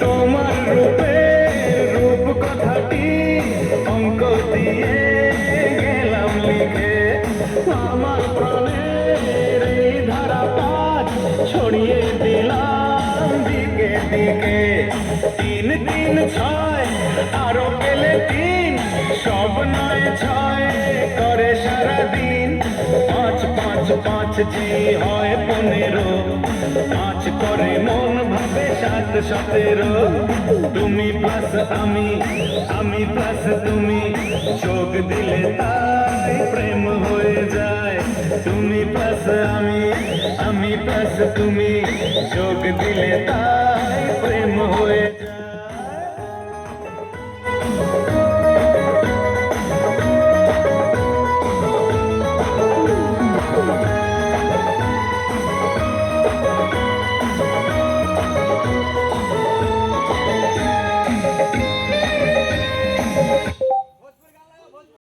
তোমার রূপের রূপ কথাটি অঙ্ক দিয়ে গেলাম লিখে, আমার প্রাণের এই ধারাপাত ছড়িয়ে দিলাম দিকে দিকে। 3 3 6 আরো পেলে 3, সব 9 6 করে সারাদিন। 5 5 5 জি হয় 15, 5 করে মন ভাবে 7 17। তুমি প্লাস আমি, আমি প্লাস তুমি, যোগ দিলে তাই প্রেম হয়ে যায়। তুমি প্লাস আমি, আমি প্লাস তুমি, যোগ দিলে তাই প্রেম হয়ে যায়।